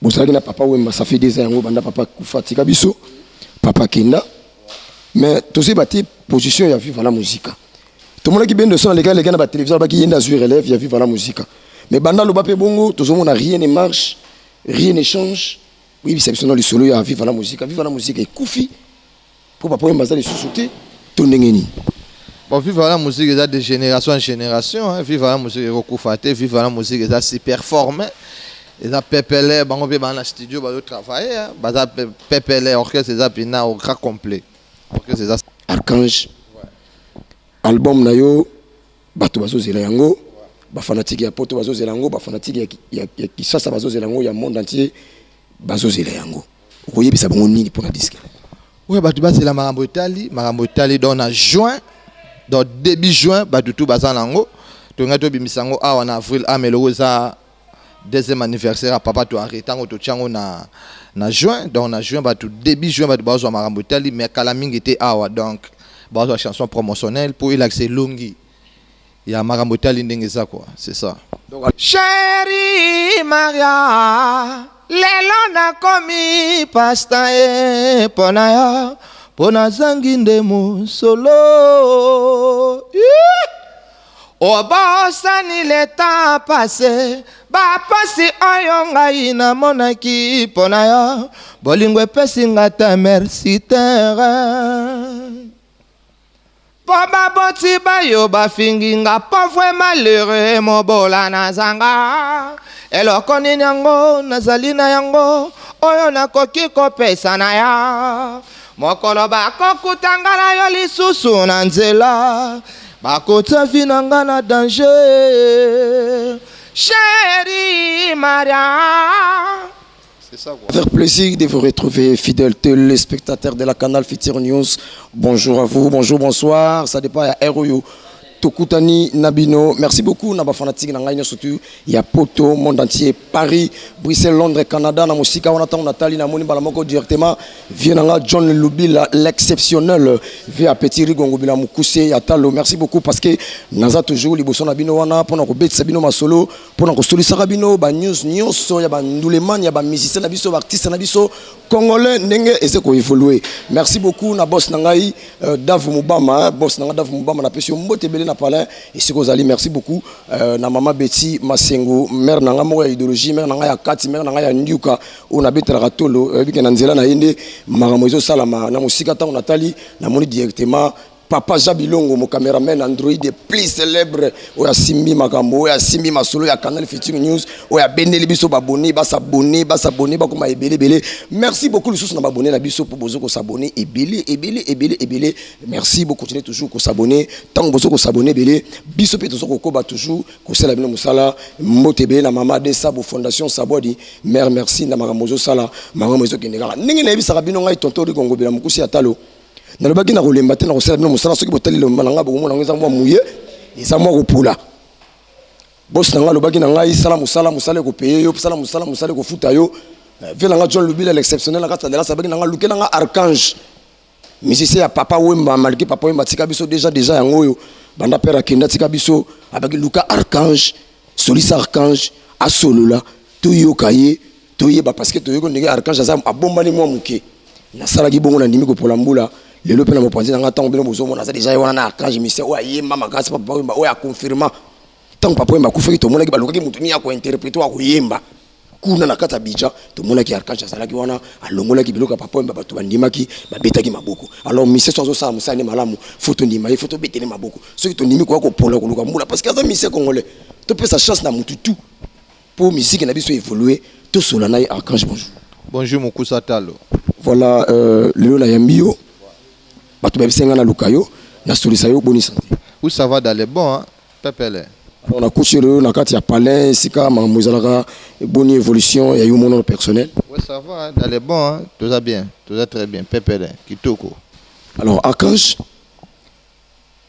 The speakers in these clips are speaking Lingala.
Bon, ça na papa Wemba, ça fait des années, banda papa Koufatika biso, papa Kenda. Mais tous ces bâtis position, il y a vivre la musique. Tout le monde qui vient de son, les gars, la télévision, qui viennent d'Azur élève, il y a vivre la musique. Mais banda le bapé bongo, tout le monde rien ne marche, rien ne change. Oui, c'est absolument le solo, il y a vivre la musique. Vivre la musique est koufi. Pour papa Wemba, ça les sous-sauter, tout n'engeni. Bon, vivre la musique est de génération en génération. Vivre la musique est recouffaté, vivre la musique est assez performant. Ils ont pépélé, ils ont dans le studio, ils ont travaillé. Ils ont pépélé, l'orchestre est au grand complet. Archange, album nayo, bato bazo zelango, ba fanatique ya poto bazo zelango, ba fanatique ya Kisasa bazo zelango, ya monde entier bazo zelango. Vous voyez, ça bon nini pour la disque. Oui, bato bazo la Marambo Italie dans en juin, dans début juin, bato tout bazalango. Tongato bimisango en avril, ameloza. Deuxième anniversaire à papa tu arrêté en autotiango na juin donc na juin bah tout début juin bah tu bazo Marambo Italie mais Kalaming était awa donc bazo chanson promotionnelle pour il accès longi il y a Marambo Italie ndengeza quoi c'est ça donc chérie Maria lelo na komi pasta e pona zangi ndemo solo Obosani le temps passé, bapasi oyonga ina monaki pona yo, bolingwe pesinga ta merci terre. Poba boti bayo bafinginga pauvre malheureux mobola nazanga. Eloko nini yango nazali na yango, oyo nakoki kopesa na ya. Mokolo bakokutanga na yo lisusu na nzela. Bakota finanga na danger, chérie Maria. C'est ça quoi. Avec plaisir de vous retrouver, fidèles téléspectateurs de la Canal Futur News. Bonjour à vous, bonjour, bonsoir. Ça dépend à ROYO. Tokutani Nabino, merci beaucoup Naba fanatique na surtout il y a Poto monde entier Paris Bruxelles Londres Canada na musika on attend Nathalie na moni balamoko directement vient nga John Lubila l'exceptionnel via Petit Rigongo bila mukuse ya talo merci beaucoup parce que naza toujours liboso na bino wana pona ko betisa bino masolo pona ko solisa bino ba news nyonso ya ba nduleman ya ba musicien na biso ba artiste na biso congolais ndenge ese ko évoluer merci beaucoup na boss na ngai Dave Mubama boss na Dave Mubama na pesio mbote belé na palais et ce que vous merci beaucoup na mama Betty Masengo mère na nga mo ya idéologie mère na nga ya kati mère na nga ya ndiuka on abetela ratolo bike na nzela na yende maramozo salama na musika ta on Nathalie na moni directement Papa Jabilongo, mon caméraman Android plus célèbre, oya simbi makambo, oya simbi masolo ya Canal Futur News, oya beneli biso babonné, bas s'abonner, ba koma ebele. Merci beaucoup les sous na abonné la biso pour bozo ko s'abonner ebele. Merci beaucoup continuer toujours ko s'abonner, tant bozo ko s'abonner belé, biso pe toujours ko ba toujours ko sala bino musala, motebe na mama de sabo fondation Sabodi, mère merci na maramozo sala, maramozo kenegala. Ningi na ebisa bino ngai tonto rigongo bela mukusi atalo. Na le baki na rolemba te na kosala bino mosala soki botali le malanga bomo na ngeza mwa muye eza mwa kopula boss na nga lobaki na ngai sala musala ko payer yo sala musala ko futa yo vela nga John Lubila l'exceptionnel na kata de la sabaki na nga lukela nga archange musicien ya papa Wemba malgré papa Wemba tika biso déjà yango yo banda père akenda tika biso abaki luka archange solisa archange asolola to yo kaye to yeba parce que to yo ko ndenge archange aza abombani mwa muke na sala ki bongo na ndimi ko polambula le lope na mopanzi na ngata ngobelo bozomo na za déjà wana na archange mission o ayemba makasi papa Wemba o ya confirma tant papa Wemba kufaki to mona ki baluka ki mutuni ya ko interpréter wa kuyemba kuna na kata bicha to mona ki archange azala ki wana alongola ki biloka papa Wemba bato bandima ki babeta ki maboko alors mission sozo sa musani malamu photo ndima il photo betene maboko soki to ndimi ko pola ko luka mbula parce que aza mission congolais to pe sa chance na mututu pour musique na biso évoluer to solana archange bonjour Mukusa Talo voilà Léo na Yambio bato babisenga na lukayo na solisa yo boni santé où ça va dans les bons hein pepele on a couché le na kati ya palais sika ma mozalaka bonne évolution ya yo mon personnel ouais ça va hein, dans les bons hein tout ça bien tout ça très bien pepele kitoko alors archange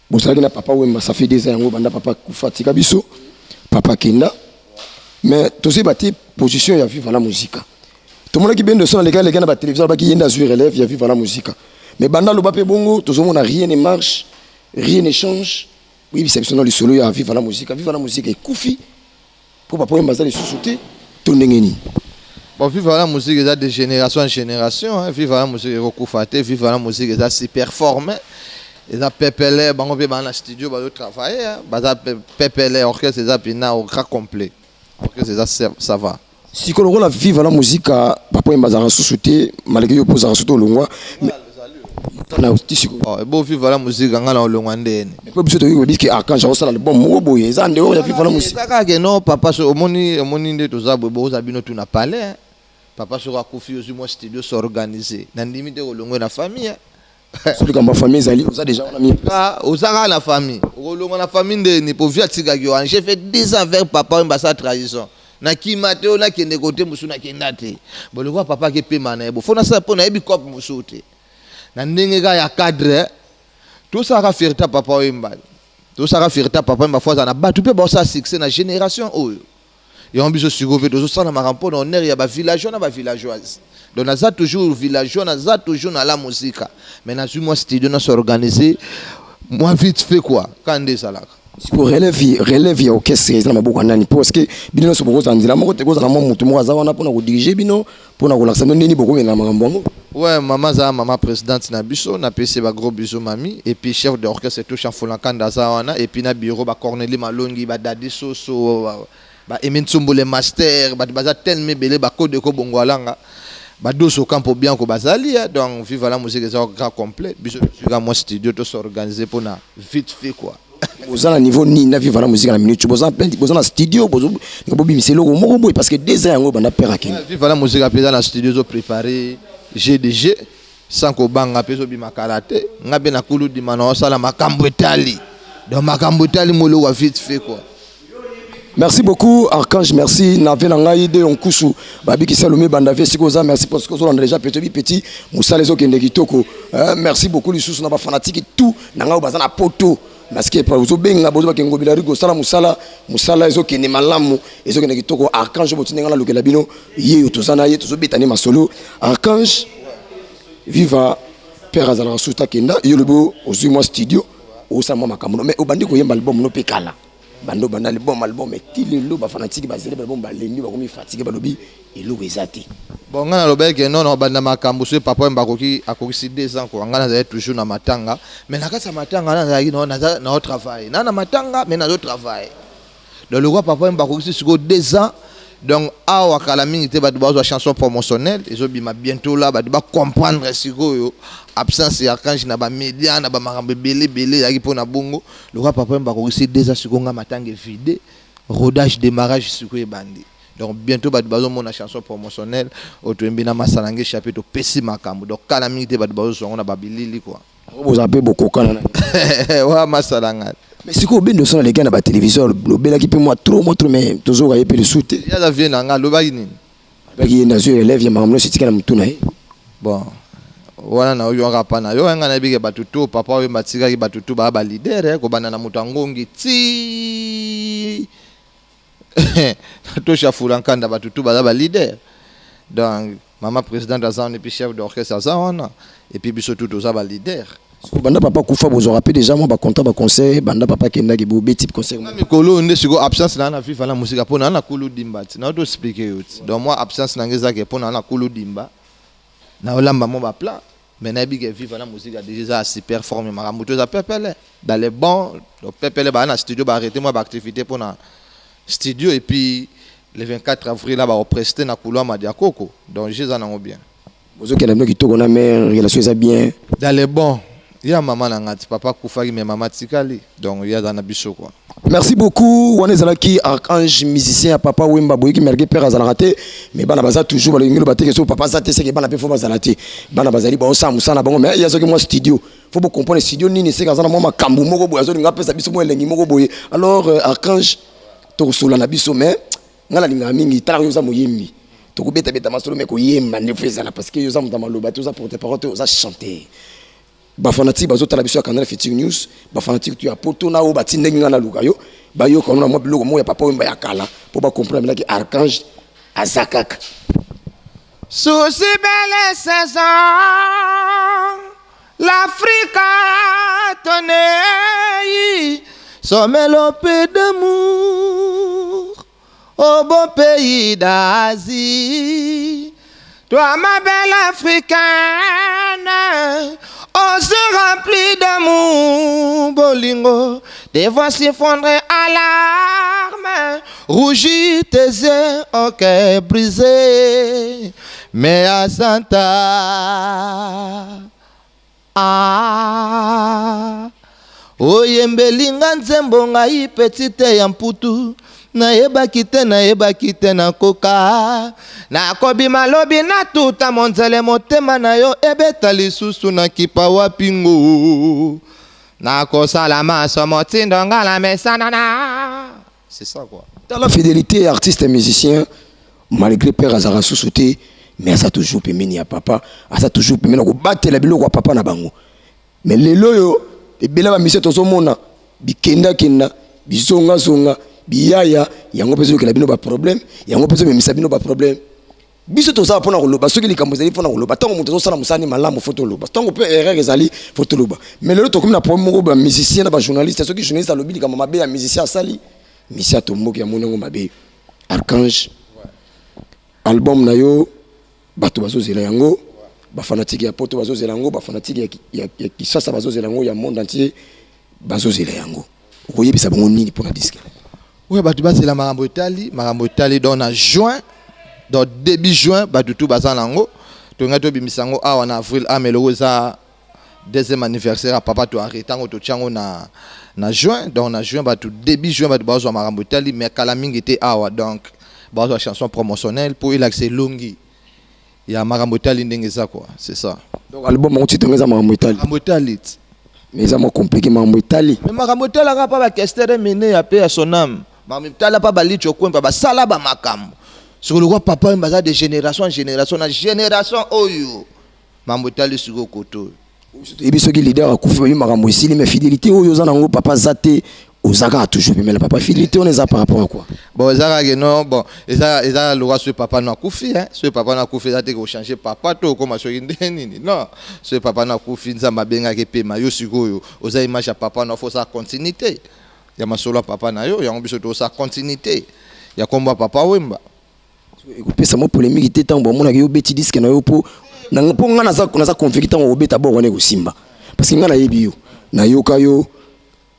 bon ça na papa Wemba ça fait des années banda papa Kufatika biso papa Kenda mais tous ces bâti position ya vivre la musique tout le monde qui vient de son les gars na ba télévision ba qui yenda sur élève ya vivre la musique. Mais banda le bapé bongo, tout le monde rien ne marche, rien ne change. Oui, c'est absolument le solo ya vivre la musique est koufi. Pour papa Wemba les sous-sauter, tout n'engeni. Bon, vivre la musique est de génération en génération. Hein. Vivre la musique est recouffaté, vivre la musique est super formé. Ils ont pépélé, ils ont dans le studio, ils ont travaillé. Ils ont pépélé, orchestre, ils ont au grand complet. Orchestre, ça va. Si on a vivre la musique, papa est bazar sous-souté, malgré que pose sous le loin. Na aussi oh et bon vivre la musique ngala olongwandeni mais pas besoin de dire que quand j'ai ça le bon mot boye ça ndeo ya vivre la musique ça ka non papa so omoni nde tozabo bo zabino tuna parler papa so akufi ozu mo studio s'organiser na ndimi te olongwe na famille celui comme ma famille zali ça déjà on a mis ah osaka la famille olongwe na famille ndeni po via tika ki j'ai fait 10 ans avec papa en sa trahison na kimate ona kende côté musu na kendate bo le papa ke pema na bo fona ça pona ebi cop musu te na ndenge ka ya cadre tout ça ka fierté papa oyemba tout ça ka fierté papa oyemba fois na batu pe ba ça succès na génération oyo et on biso sikope to ça na makampo na honneur ya ba villageois na ba villageoise donc na za toujours villageois na za toujours na la musique mais na suis moi studio na s'organiser moi vite fait quoi quand des salaka si vous relève ya orchestre na maboko nani parce que bino so boko zanzila moko te ko za mutu mo za wana pona ko diriger bino pona ko laksa nini boko na makambo. Ouais, maman présidente na biso na PC ba gros bisous mami et puis chef d'orchestre tout chanfola kanda zawana et puis na bureau ba Cornelie Malongi ba Dadi Soso ba Emintsumbo le master ba baza telme belé ba code ko bongwalanga ba doso campo bien ko bazali donc vive la musique est grand complet biso sur moi studio to s'organiser pour na vite fait quoi. Vous avez un niveau ni na vivre la musique na minute vous avez plein vous avez un studio vous avez bobi miselo moko boy parce que des ans bana père ken vive la musique apesa na studio zo préparer GDG sans ko banga peso bi makarate ngabe na kulu di mana osala makambo etali donc makambo etali molo wa vite fait quoi. Merci beaucoup Archange, merci Navé Nangaï de Onkusu Babi qui salomé Bandavé Sikoza, merci parce que vous avez déjà petit Moussa les autres Kitoko. Merci beaucoup les sous na fanatique et tout nanga bazana poto parce que pour vous benga bozo bakengo bilarigo sala musala ezo kene malamu ezo kene kitoko Archange botinga na lokela bino ye tozana ye tozo betani masolo Archange viva père azala suta kenda yolobo ozui moi studio osala moi makambo mais obandi ko yemba album no pekala bando banda le bon album mais tilelo ba fanatique ba zele ba bon ba lendi ba komi fatigué ba lobi elo ezati bon ngana lobeke non banda makambo so papa mbakoki akoki 2 ans ko ngana za toujours na matanga mais na kasa matanga na za na au travail na matanga mais na au travail donc le roi papa mbakoki siko 2 ans donc awa kala mingi te ba de chanson promotionnelle ezo bima bientôt là ba comprendre siko yo absence ya Archange na ba média na ba makambe belé yaki pona bongo le roi papa mbakoki 2 ans siko nga matanga vide rodage démarrage siko e bandi donc bientôt ba mona chanson promotionnelle otoembi na masalange chapitre pesi makambo donc kala mingi te ba songo na ba bilili quoi vous avez beaucoup kana wa masalanga mais si ko bendo sona les gars na ba téléviseur lo bela ki pe moi trop mais tozo ka yepe le soute ya la vie na nga lo ba nini ba ki na zo élève ya makamno sitika na mutuna bon wana na oyo ngapa na yo nga na bige batutu papa oyo matika ki batutu ba leader ko bana na mutangongi ti to shafula nkanda batutu ba leader donc maman présidente azan et puis chef d'orchestre azan et puis biso tout za ba leader banda papa kufa bozo rappel déjà moi ba content ba conseil banda papa kenda ki bo type conseil mikolo nde siko absence na viva la musique pona na kulu dimba na to expliquer yo donc moi absence na ngeza ke pona na kulu dimba na olamba mo ba plan mais na bi ke viva la musique déjà super formé maramuto za pepele dans les bons donc pepele ba na studio ba arrêter moi ba activité pona studio et puis le 24 avril là ba prester na couloir Madiakoko donc j'ai ça nango bien bozo kena bino kitoko na mère relation ça bien dans les bons il y a maman ngati papa kufaki mais maman tikali donc il y a dans biso quoi. Merci beaucoup Wanezalaki Archange musicien papa Wemba boyiki mergue père azalate mais bana baza toujours ba ngelo bateke so papa zate c'est que bana pe fo bazalate bana bazali ba osa musana bango mais il y a ce que moi studio faut pas comprendre studio nini c'est kazana moi makambu moko boya zo nga pesa biso mo elengi moko boye alors Archange to sola na biso mais ngala linga mingi tala yo za moyembi to ko beta masolo mais ko yemba ne fezala parce que yo za mutama loba to za porter parole to za chanter ba fanatique bazo tala biso ya Canal Futur News ba fanatique tu ya poto na o bati ndenge ngana luka yo ba yo kono na mo biloko mo ya papa wemba ya kala po ba comprendre la ki Archange azakaka sous si belle saison l'Afrique tonné sommet l'opé d'amour au beau pays d'Asie. Toi, ma belle africaine, on se remplit d'amour, bolingo. Tes voix s'effondrer à larmes, rougis tes yeux, au cœur brisé. Mais à Santa, oyembelinga nzembo ngai petite ya mputu. Naebaki te na koka nakobima lobi natuta monzele motema na yo ebeta lisusu na kipa wapingo nakosala maso motindo ngala mesanana. C'est ça quoi. Dans la fidélité artiste et musicien, malgré père azara sous-sauté, mais ça toujours pemeni ya papa, ça toujours pemeni ko batela biloko ya papa na bango. Mais lelo yo ebela ba mission tozomona bikenda kenda bizonga zonga biyaya yango peso ke la bino ba problème yango peso memisa bino ba problème biso to za pona koloba soki likambo ezali pona koloba tango moto sala musani malamu photo loba tango pe erreur ezali photo loba mais lelo to comme na problème moko ba musicien na ba journaliste soki journaliste alobi likambo mabe ya musicien asali misia to moko ya monengo mabe Archange album na yo bato bazozela yango ba fanatique ya poto bazozela yango ba fanatique ya Kisasa bazozela yango ya monde entier bazozela yango okoyebisa bango nini pona disque. Oui, bah tu vas c'est la Marambo Italie dans en juin, dans début juin, bah tout basanango. Tu as bimisango en avril, mais le deuxième anniversaire à papa tu arrêté en to na juin, donc en juin bah tout début juin bah tu vas Marambo Italie, mais Kalaming était donc bah la chanson promotionnelle pour il accès longi. Il y a Marambo Italie ndengeza quoi, c'est ça. Donc album on titre ngeza Marambo Italie. Marambo Italie. Mais ça m'a compliqué Marambo Italie. Mais Marambo Italie n'a pas question mené à paix à son âme. Marambo Italie pas bali chokwe pas sala ba makambo. Sur le roi papa il m'a de génération en génération na génération oyo. Marambo Italie sur le koto. Et puis ceux qui leader a couffé Marambo ici mais fidélité oyo zanango papa zate Ozaka a toujours mais la papa fidélité on est à par rapport à quoi? Bon Ozaka non bon et ça le roi ce papa n'a couffé hein ce papa n'a couffé ça te changer papa to comme so nini non ce papa n'a couffé nzamba benga ke pema yo sikoyo oza image ya papa na faut sa continuité ya masolo papa na yo yango biso to sa continuité ya komba papa wemba ekopesa mo polémique te tango mona ke yo beti disque na yo po nga na za convict tango obeta bo wana ko simba parce que nga na yebi yo na yoka yo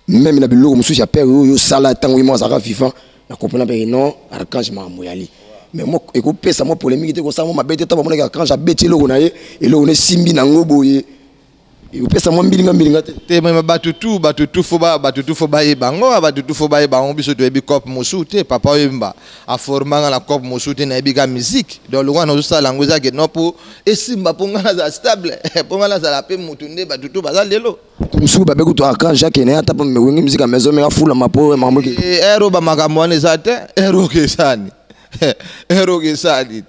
même na biloko mususu ya père yo sala tango mo azaka vivant na comprendre pe non Archange Marambo yali mais mo ekopesa mo polémique te ko sa mo mabete tango mona ke Archange abeti loko na ye eloko ne simbi na ngobo ye ekopesa mo mbilinga te mais batutu fo ba e bango batutu fo ba e bango biso to ebi cop musu te papa wemba a formanga la cop musu te na ebi ka musique donc le roi no sa langue za ke no po esimba ponga za stable ponga za la pe mutunde batutu baza lelo musu ba beku to Archange Jacques ne ata pa me wengi musique a maison me ka fula mapo Marambo ke ero ba makambo ne za te ero ke sani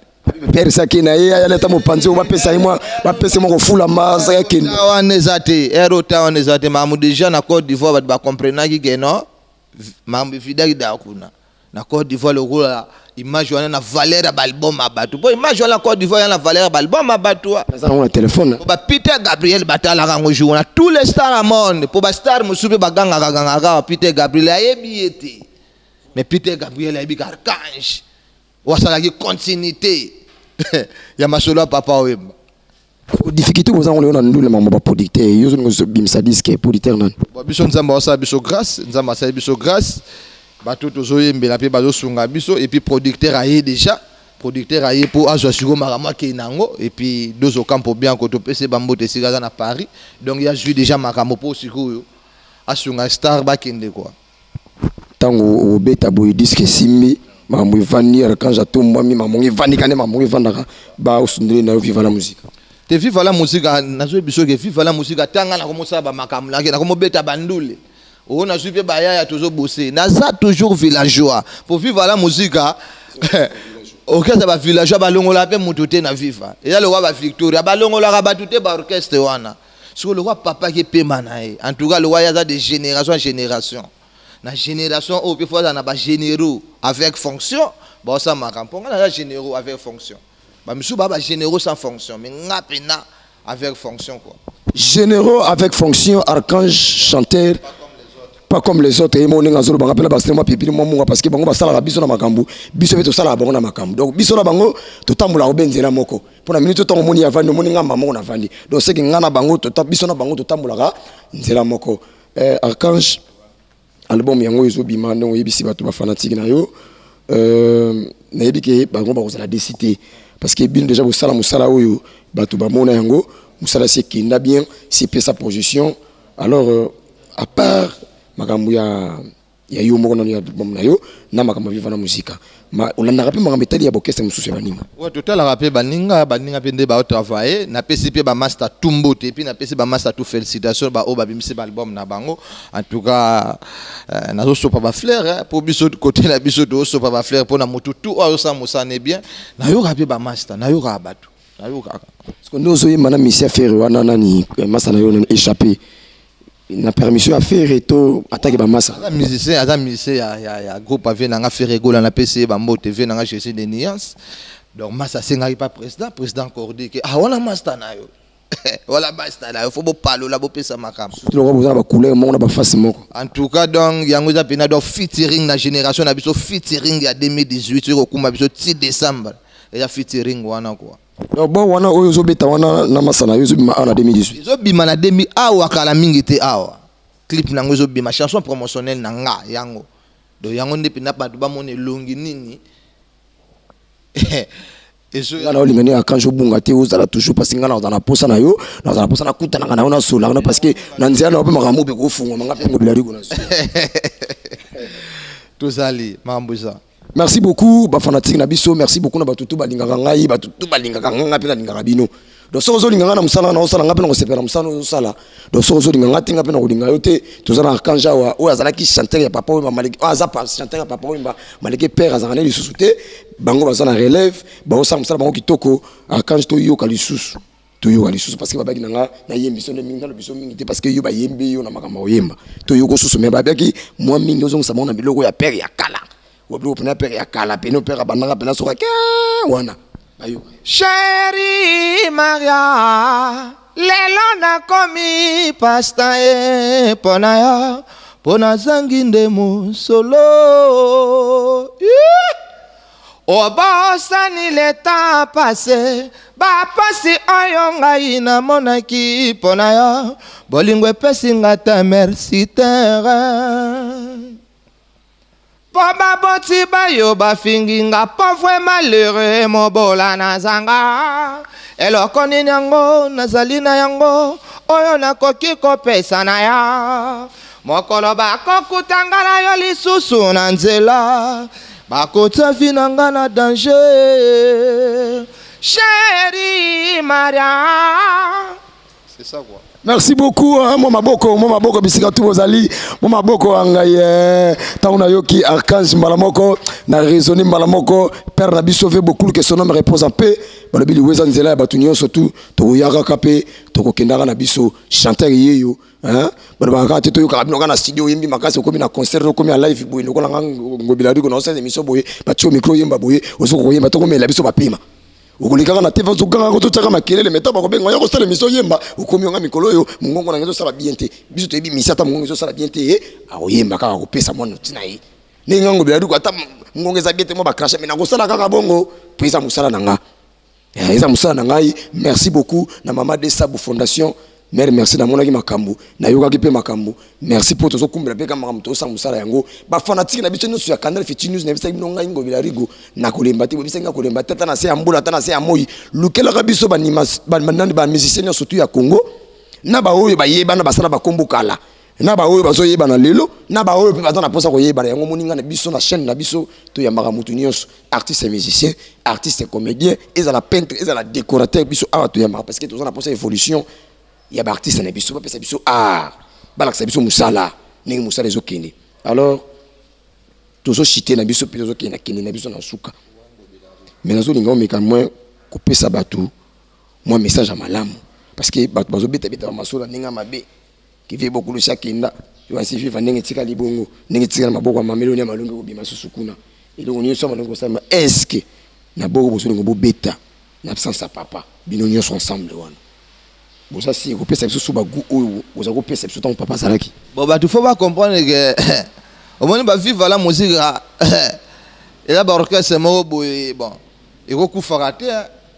père saki na ye aleta mopanzi ba pesa moi ba pesa mo ko fula maza ya kende wanezate ero ta wanezate mamu déjà na Côte d'Ivoire ba comprendre ki no mamu fidaki da kuna na Côte d'Ivoire le rôle image wana na valeur ya album abatu po image wana Côte d'Ivoire na valeur ya album abatu ça on a téléphone ba Peter Gabriel batala kango jour na tous les stars au monde po ba star musubi baganga Peter Gabriel ayebi ete mais Peter Gabriel ayebi Archange wasala ki continuité ya masolo papa wemba difficulté ko zango leona ndule mama ba producteur yo zo bimisa disque producteur nan bo biso nzamba wasa biso grâce nzamba sa biso grâce bato tozo yembela pe bazo sunga biso et puis producteur aye déjà producteur aye pour azwa siko marama ke nango et puis dozo campo bien ko to pese bambote sikaza na Paris donc il a joué déjà makamo po siko yo asunga star ba kende quoi tango obeta boy disque simbi Marambo vani Archange atomba mi mamongi vani kane mamongi vandaka ba osundre na viva la musique te viva la musique nazo biso ke viva la musique tanga na komosa ba makamula ke na komobeta bandule o na supe ba ya tozo bosser na za toujours villageois pour vivre la musique orchestre ba villageois ba longola pe mututé na viva et là le roi ba Victoria ba longola ba tuté ba orchestre wana sur le roi papa qui pema na en tout cas le roi ya de génération en génération na génération au fois na ba généraux avec fonction ba ça makampo na généraux avec fonction ba misu ba généraux sans fonction mais ngapena avec fonction quoi généraux avec fonction Archange chanteur pas comme les autres. Ils m'ont dit que bango pela bastement pipi moi parce que bango basala la biso na makambu, biso veto sala bango na makambu. Donc biso na bango to tambula obenzela moko. Pour la minute to moni avandi moni ngamba moko na vandi. Donc c'est que ngana bango to biso na bango to tambula ka nzela moko. Archange album yango ezobima ndongo yebisi bato ba fanatique na yo. Na yebi ke bango ba kozala décider parce que bin déjà bosala musala oyo bato ba mona yango musala c'est kinda bien, c'est pe sa position. Alors à part makambo ya yo moko na album na yo na makambo viva na muzika ma on a rappelé makambo etali ya bokese mususu ya baninga ouais total rappelé baninga pende ba travailler na pesi pe ba master tumbote et puis na pesi ba master tout félicitations ba o ba bimisi ba album na bango en tout cas na zo sopa ba fleur pour biso côté na biso do sopa ba fleur pour na mutu tout o sa musane bien na yo rappelé ba master na yo ka batu na yo ka parce que nous oyé mana misia faire wana nani master na yo échappé na permission à faire et tout attaquer ba massa musicien ya groupe avait na faire rigoler na PC ba mot TV na chercher des nuances donc massa singa pas président cordé que ah wala master na yo wala master na yo faut parler la bo pesa makam tout le monde ba couleur moko na ba face moko en tout cas donc yango za pena do featuring na génération na biso featuring ya 2018 ko kuma biso 6 décembre et ya featuring wana quoi. Donc bon wana oyo zobeta wana na masana yo zobima na 2018 zobima na 2000 awa kala mingi te awa clip nango zobima chanson promotionnelle na nga yango do yango ndepi na bato ba mone longi nini eso ya na olingani akanjo bunga te ozala toujours parce que ngana na posa na yo na posa na kuta na na sola na parce que na nzela na opema kamu be ko fungwa manga pengo bilari ko na tozali mambuza. Merci beaucoup ba fanatique na biso, merci beaucoup na batutu balingaka ngai batutu balingaka nganga pe na lingaka bino. Donc so zo linganga na musala na osala ngape na kosepela musala osala. Donc so zo linganga tinga pe na kolinga yo te tozana archange wa o azala ki chanteur ya papa o maliki o azapa chanteur ya papa o maliki père azana li susute bango bazana relève ba osala musala bango kitoko archange to yo kalisusu. To yo kalisusu parce que babaki nanga na yembi so mingi na biso mingi te parce que yo ba yembi yo na makama oyemba. To yo ko susu me babaki moi mingi ozo musama na biloko ya père ya kala. Wablo pena pere ya kala peno pere bananga pena soka ke wana ayo Chérie Maria lelo na komi pasta e pona zangi nde musolo obosani le temps passé ba pasi oyo ngai na monaki pona yo bolingo epesi ngata merci terre. Poba boti bayo bafingi nga pauvre malheureux mobola nazanga eloko nini yango nazali na yango oyo nakoki kopesa na ya mokolo bakokutanga na yo lisusu na nzela bakota vi na nga na danger Chérie Maria. C'est ça quoi. Merci beaucoup mon maboko bisika tu bozali mon maboko angaye tauna yoki archange malamoko na raisonner malamoko père na biso veut beaucoup que son nom repose en paix balobi liweza nzela ya batunyo surtout to yaka kape to kokendaka na biso chanteur yeyo hein balobaka te to yoka bino kana studio yembi makasi ko na concert ko mi live boye lokola ngobilari ko na sa émission boye ba tio micro yemba boye osoko ko yemba to ko mela biso ba pima ukolikaka na TV zokanga ko totaka makelele meta ba ko benga ya ko sala émission yemba ukomi nga mikolo yo mungongo na ngezo sala bien te biso to yebi misata mungongo ngezo sala bien te aoyemba kaka ko pesa mwana tina yi ninga ngobilari ko ata mungongo za bien te mo ba crash mais na ko sala kaka bongo pesa musala na nga eza musala na ngai. Merci beaucoup na mama de Sabu Fondation. Mère merci na mona ki makambu na yoka ki pe makambu. Merci pour tozo kumbela pe kama mto sa musala yango ba fanatique na biso nyusu ya Canal Fiti News na bisa bino ngai ngobila rigo na kolemba te bisa nga kolemba tata na se ambula tata na se amoyi lukela ka biso ba musiciens surtout ya Congo na ba oyo ba yeba na basala ba kombo kala na ba oyo bazo yeba na lelo na ba oyo pe bazana posa ko yeba yango moninga na biso na chaîne na biso to ya mutu nyonso artiste et musicien artiste et comédien et la peintre et la décorateur biso awa to ya parce que tozana posa évolution ya ba artiste na biso ba pesa biso art bala ka biso musala ningi musala ezokende alors tozo chité na biso pe tozo kende na biso na suka mais nazo linga omeka moins ko pesa batu moi message à malamu parce que batu bazo beta masola ninga mabe qui fait beaucoup de chakenda yo asifi fa ndenge tika libongo ndenge tika maboko ma meloni ya malungu ko bima susukuna ile on nyonso malungu sama est-ce que na boko boso ngo beta na absence à papa bino nyonso ensemble wana Bon ça si repère ça sous bagou ou vous avez repère ça ton papa Salaki. Bon bah tu faut pas comprendre que au moins bah vivre la musique et là bah orchestre c'est bon et recouvre raté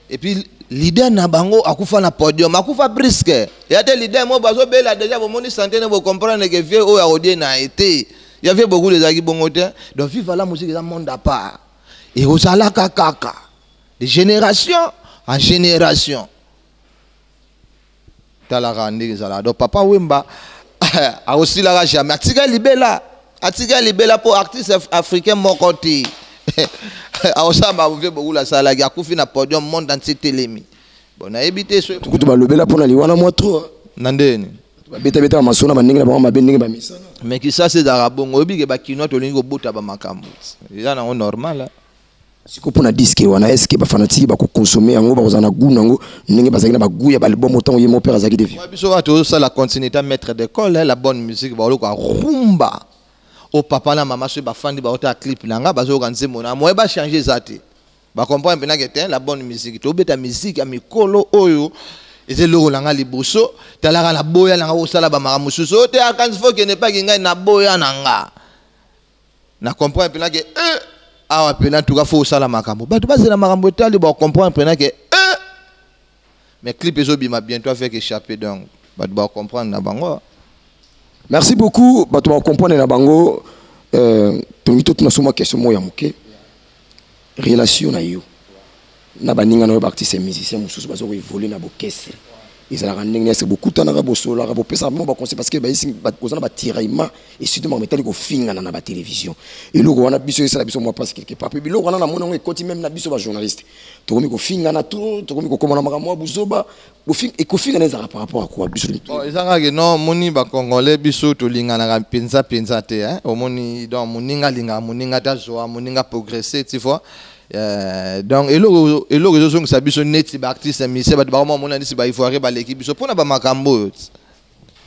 et puis l'idée na bango akufa na podium akufa brisque et à tel l'idée moi bazo bela déjà vous moni santé vous comprendre que vieux au arodie na été il y avait beaucoup de gens bongote donc vivre la musique c'est un monde à part et au salaka kaka de génération en génération talara ndizala donc papa Wemba a aussi la jamais atika libela pour artiste africain mokoti a osamba vous beaucoup la sala ya kufi na podium monde entier télémi bon na éviter ce tout ba lobela pour na liwana moi trop nandeni ba beta masona ba ndenge ba mabendenge ba misana mais qui ça c'est darabongo obi ke ba kino to lingo bota ba makambo eza na normal siko pona disque wana est-ce que ba fanatiki ba ko consommer yango ba kozana goût nango ndenge bazaki na ba goût ya ba album autant ye mon père azaki de vie moi biso wa to ça la continuité maître d'école la bonne musique ba ko rumba au papa na maman sur ba fandi ba ota clip nanga bazo organiser mona moi ba changer zate ba comprendre pena que la bonne musique to beta musique a mikolo oyo eze loko langa liboso talaka na boya langa osala ba maramususo te akanzi faut que ne pas kinga na boya nanga na comprendre pena que awa pena tuka faut osala makambo bato bazela makambo etali ba comprendre pena que mais clip ezo bima bientôt avec échapper donc bato ba comprendre na bango. Merci beaucoup bato ba comprendre na bango tongi to na soma question moya muke relation na yo na baninga na ba artiste musicien mususu bazo évoluer na bokese ezalaka ndenge c'est beaucoup tanaka bosola ka bopesa mo ba conseil parce que ba isi ba kozana ba tiraillement et surtout ma metali ko finga na ba télévision et loko wana biso esala biso moi parce quelque part puis loko wana na mona ngo ekoti même na biso ba journaliste to komi ko finga na tout to komi ko komona makamwa buzoba bo finga et ko finga na ezaka par rapport à quoi biso bon ezanga que non moni ba congolais biso to lingana ka penza te hein au moni donc moninga ta joie moninga progresser tu vois. Donc elo zo ça biso net ba artiste musicien ba ba mona ndisi ba ivoire ba l'équipe biso pona ba makambo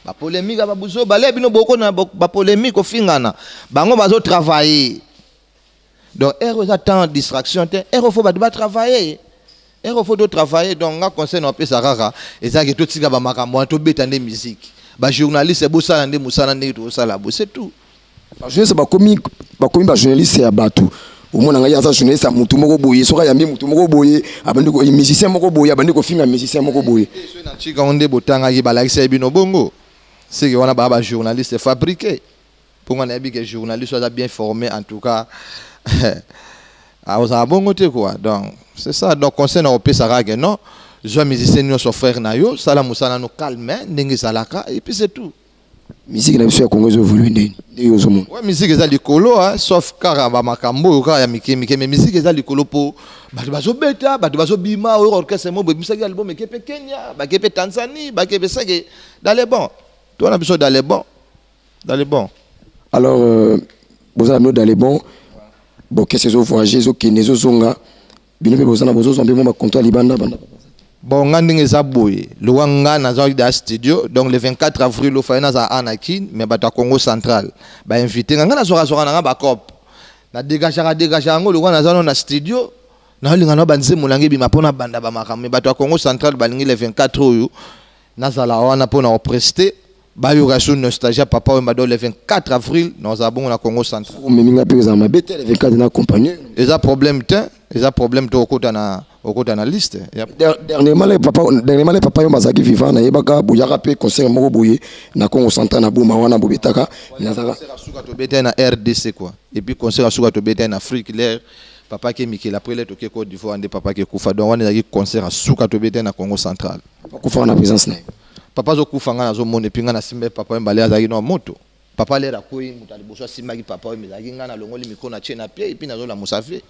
ba polémique ba buzo ba le bino boko na ba polémique o fingana bango bazo travailler donc ero za temps distraction te ero faut ba travailler ero faut de travailler donc nga conseil on peut ça rara et ça que tout tika ba makambo to beta de musique ba journaliste bo sala nde musala nde to sala bo c'est tout ba journaliste ba komi ba journaliste ya batu au moins on a ça journaliste mutu moko boye soka yambi mutu moko boye abandi ko musicien moko boye abandi ko finga musicien moko boye so na chika onde botanga ki balakisa bino bongo c'est que on a ba journaliste fabriqué pour on a bien que journaliste soit bien formé en tout cas a osa bongo te quoi donc c'est ça donc conseil na opesa rage non je musicien nous son frère na yo sala musala no calme ndenge salaka et puis c'est tout. Musique na biso ya Congo évolue ndeni yo zomo ouais musique eza likolo hein sauf karamba makambo ka ya mike mais musique eza likolo po bato bazo beta bato bazo bima o orchestre mo bimisa ki album kepe Kenya ba kepe Tanzanie ba kepe sage dans les bons toi na biso dans les bons alors boza no dans les bons bon qu'est-ce que vous voyagez zo kenezo zonga bino be boza na bozo zombe mo ba contrat libanda banda. Bon, ngandinge zaboye luanga na zao da studio donc le 24 avril au faina za Anakin mais bata Congo central ba invité ngana zora na ba cop na dégagera ngo luanga na zao na studio na linga no banze mulangi bima pona banda ba makambe bata Congo central balingi le 24 oyo na zala wana pona prester ba yura sur nostalgia papa Wemba le 24 avril nous avons na Congo central mais minga pe za mabete le 24 na accompagner eza problème to okota na liste dernièrement les papa yo bazaki vivant na yebaka buyaka pe concert moko boye na Congo central na boma wana bobetaka na zaka suka to beta na RDC quoi et puis concert suka to beta na Afrique l'air papa ke Mikel après le toke Côte d'Ivoire ande papa ke kufa donc wana zaki concert suka to beta na Congo central kufa na présence na papa zo kufa nga na zo mone pinga na simbe papa mbale azaki no moto papa lera koyi mutali boso simaki papa mezaki nga na longoli miko na chena pied et puis na zo la musafe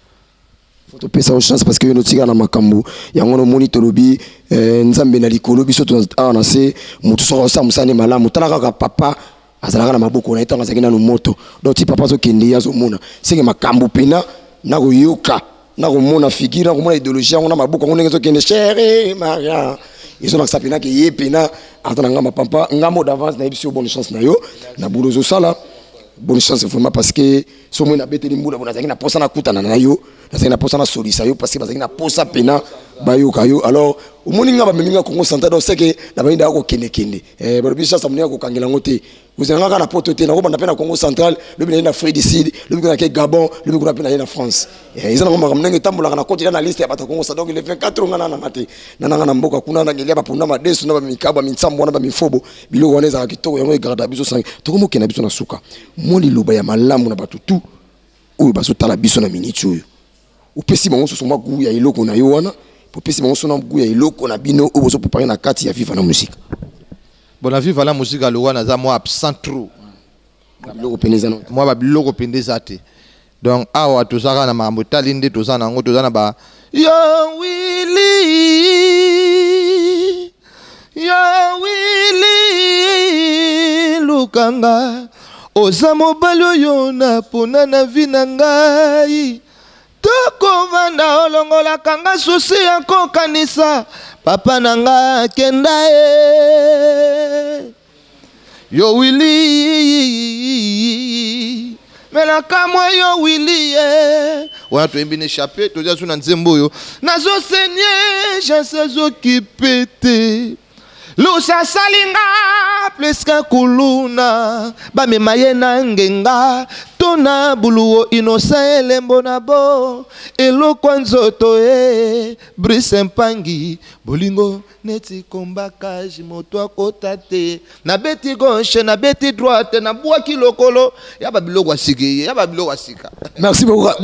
faut te pesa chance parce que yo notika na makambo yango no moni tolobi nzambe na likolo biso to na se mutu so sa musane malamu talaka ka papa azalaka na maboko na etanga zakina no moto donc ti papa zo kende ya zo mona senge makambo pena na ko yoka na ko mona figure na ko mona idéologie na maboko ngo ngezo kende chérie Maria ils ont accepté que yé pena atana ngama papa ngamo d'avance na biso bonne chance na yo na bulozo sala bonne chance vraiment parce que so moi na beteli mbula bona zaki na posa na kutana na yo na zaki na posa na solisa yo parce que bazaki na posa pena bayo kayo alors omoni nga ba meminga Congo central donc c'est que na bainda ko kende ba lobi chance amnia ko kangela ngote vous avez nga na poto te na ko banda pe na Congo central lobi na Afrique du Sud lobi ko na ke Gabon lobi ko na pe na France ils ont ngoma ngenga tambola na côté na liste ya bata Congo central donc le 24 nga na mate na nga mboka kuna na ngelia ba punda madesu na ba mikaba mitsambo na ba mifobo biloko wana za kitoko yango egarda biso sang to ko mokena biso na suka moni loba ya malamu na batutu oyo bazotala biso na minute oyo upesi bango so soma gu ya iloko na yo wana popesi bango so na gu ya iloko na bino oyo bozo préparer na kati ya viva na musique bon la viva la musique alo wana za moi absent trop biloko pendeza no moi ba biloko pendeza te donc awa tozaka na mambo talinde tozana ngo tozana ba yo Willy lukanga oza mobali oyo napona na vi na ngai tokovanda olongolaka nga susi ya kokanisa papa na nga kenda yo Willy melaka mwa yo Willy wana toyembi na échappé toza su na nzembo oyo nazosenye jasezokipe te lusa salinga pleska kuluna bamema ye na ngenga tona buluo inosa elembo na bo eloko nzoto Brice Mpangi bolingo neti kombakaji moto akota te na beti gauche na beti droite na bwaki lokolo ya babiloko asika merci beaucoup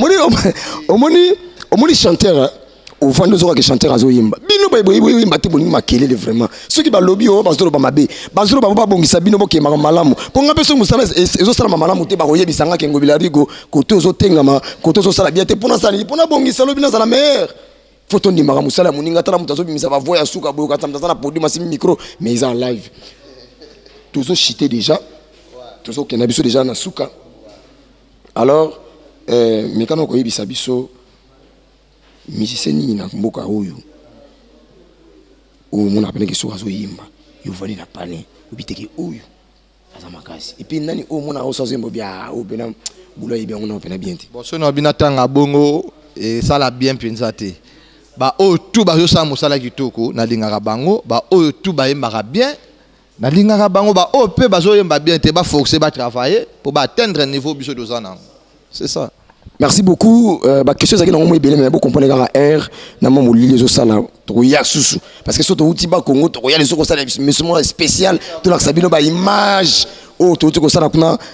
omoni chanteur au fond de ce que chanteur azo yimba bino boy mbate bolingi makelele vraiment ceux qui ba lobby o bazolo ba mabe bazolo ba bongisa bino boke malamu ponga peso musala ezo sala malamu te ba koyebisanga ke ngobila rigo koto ozo tengama koto ozo sala bien te pona sala pona bongisa lobi na sala meilleur photo ndi maka musala muninga tala mutazo bimisa ba voix ya suka boyo katamta na produit masi micro mais ils en live tozo chité déjà tozo kena biso déjà na suka alors mekano koyebisa biso musicien nini na mboka oyo mona apene ke soka zo yimba yo vali na pane obiteke oyo aza makasi et puis nani o mona o so zembo bia o bena bulo yebia ngona opena bien te bon so na bina tanga bongo et ça la bien penza te ba o tout ba yo sa mosala kitoko na lingaka bango ba o tout ba yembaka bien na lingaka bango ba o pe ba zo yemba bien te ba forcer ba travailler pour ba atteindre un niveau biso dozana c'est ça. Merci beaucoup. Question c'est que nous avons compris les R, nous avons lu les autres parce que surtout au Congo, il y a les autres mais spécial, tout ça une image. Oh, tout ça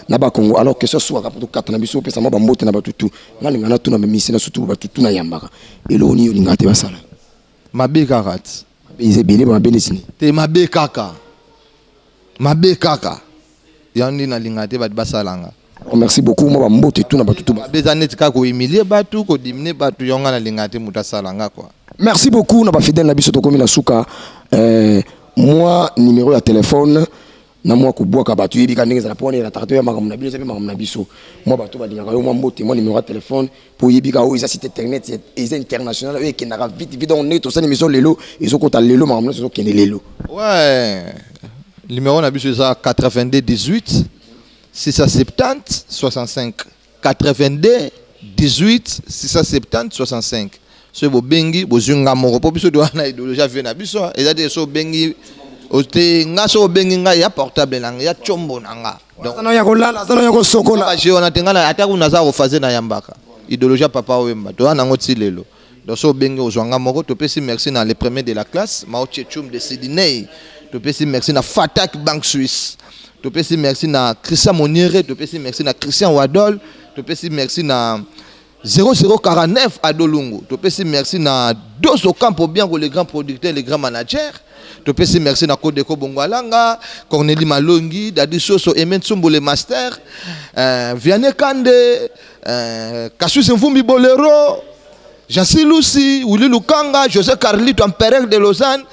na ba Congo. Alors question soit pour quatre na biso pesa maba mbote na batutu. Ngali ngana tuna misi na surtout batutu na yambaka. Eloni yo ngate basala. Mabe karat. Ils ebele ba benesini. Te mabe kaka. Mabe kaka. Yandi na lingate ba basalanga. Merci beaucoup moi mbote tout na batutu. Bezanet ka ko humilier batu ko diminuer batu yonga na lingate mutasalanga quoi. Merci beaucoup na ba fidèle na biso to komi na suka. Moi numéro de téléphone na moi ko boaka batu yebika ndenge za pone na tarto ya makamuna biso pe makamuna biso. Moi batu ba lingaka yo moi mbote moi numéro de téléphone pour yebika o isa site internet et international et qui n'a vite on est to ça émission lelo ils ont kota lelo makamuna so kene lelo. Ouais. Numéro na biso ça 82 18 670 65 82 18 670 65 ce bo bengi bo zunga moko po biso do na idéologie vena biso ezade so bengi ote nga so bengi nga ya portable nanga ya chombo nanga donc sana ya kolala sana ya kosokola je ona tengana ataku naza ko faze na yambaka idéologie papa wemba to na ngoti lelo donc so bengi ozwanga moko to pesi merci na les premiers de la classe Mao Tchum de Sydney to pesi merci na Fatak Bank Suisse to pesi merci na Christian Moniere to pesi merci na Christian Wadol to pesi merci na 0049 Adolungu to pesi merci na Doso Campo bien les grands producteurs les grands managers to pesi merci na Kodeko Bongwalanga Cornélie Malongi Dadi Soso Emen Tsumbo le master Vianney Kande Cassius Mvumbi Bolero Jansi Lucy Willy Lukanga José Carlito Empereur de Lausanne.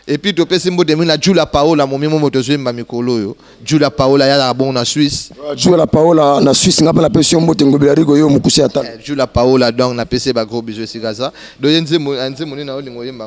Et puis tu peux se montrer na Julia Paola mon mimo motozo mba mikolo yo Julia Paola ya bon na Suisse Julia Paola na Suisse ngapa la pension moto ngobela rigo yo mukusi ata Julia Paola donc na PC ba gros bisous sigaza do yenze mo na olingo yemba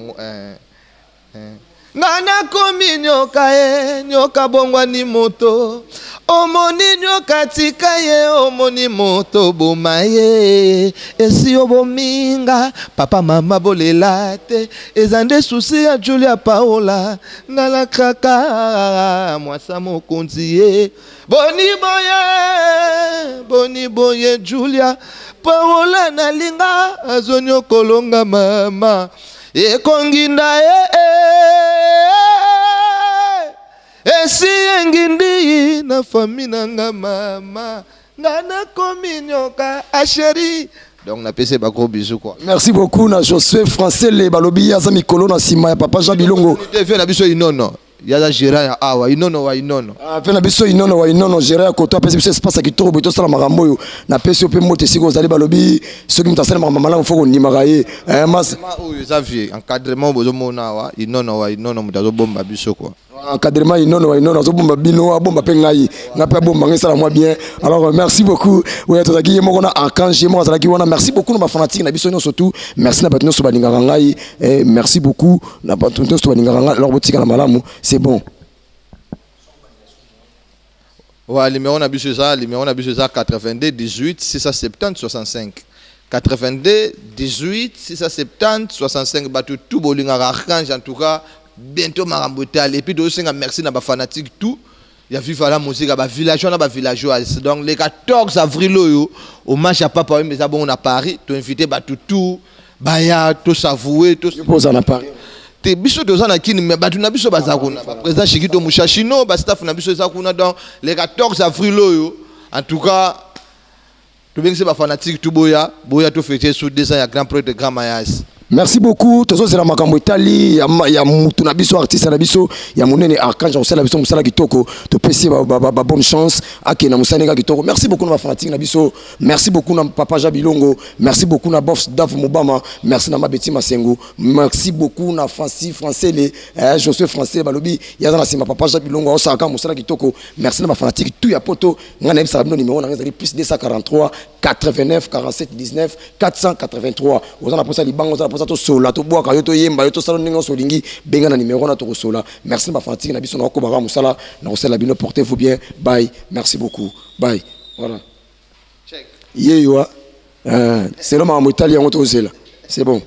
ngana komi nyoka e nyoka bongwa ni moto omoni nyoka tika ye omoni moto boma ye esi obominga papa mama bolela te ezande susi ya Julia Paola ngala kaka mwasa mokonzi ye boni boye Julia Paola nalinga azonyo kolonga mama ekonginda esi engindi na famina nga mama ngana komi nyoka asheri donc na pese ba gros bisous quoi. Merci beaucoup na Josué Français le balobi ya za mikolo na sima ya papa Jean Bilongo. Te fait na biso inono. Ya za Gérard awa inono wa inono. Ah pe na biso inono wa inono Gérard koto apesi biso espace kitoko boto sala makambo yo na pesi ope mote siko zali balobi soki mtasala makambo malamu foko ndimaka ye. Mas oyo za vie encadrement bozo mona wa inono mutazo bomba biso quoi. Encadrement inono wa inono zo bomba bino bomba pe ngai ngape bomba ngai sala moi bien. Alors merci beaucoup. Oui tozaki ye moko na archange mo zalaki wana merci beaucoup na ba fanatique na biso surtout merci na batino so balingaka ngai merci beaucoup na batino so balingaka ngai alors botika na malamu c'est bon. Ouais, numéro na biso ça 82 18 670 65 82 18 670 65 batu tout bolinga archange en tout cas bientôt marambotal et puis de senga merci na ba fanatique tout ya viva la musique ba villageois na ba villageois donc le 14 avril yo hommage à papa mais ça bon on a Paris to inviter batu tout baya to savouer to poser na Paris te biso doza na kini mais batu na biso bazakuna ba président Chikito Mushashino ba staff na biso zakuna donc le 14 avril yo en tout cas to bien c'est ba fanatique tout boya to fêter sous 2 ans ya grand prêtre de Grand Mayas. Merci beaucoup. Tozo zela makambo Italie ya mutu na biso artiste na biso ya monene archange osala biso musala kitoko to pesi ba bonne chance akena musane ka kitoko. Merci beaucoup na fanatique na biso. Merci beaucoup na papa Jabilongo. Merci beaucoup na boss Dave Mobama. Merci na Mabeti Masengo. Merci beaucoup na français les Josué Français balobi ya na sima papa Jabilongo osaka musala kitoko. Merci na fanatique tout ya poto ngana bisa bino numéro na ngazali plus 243 89 47 19 483. Ozana posa libango ozana to sola to boaka yo to yemba yo to sala ningo solingi benga na numéro na to sola. Merci ma fanatique na biso na ko baka musala na osala bino portez-vous bien. Bye. Merci beaucoup. Bye. Voilà. Check. Yeyo. C'est l'homme en Italie en to zela. C'est bon.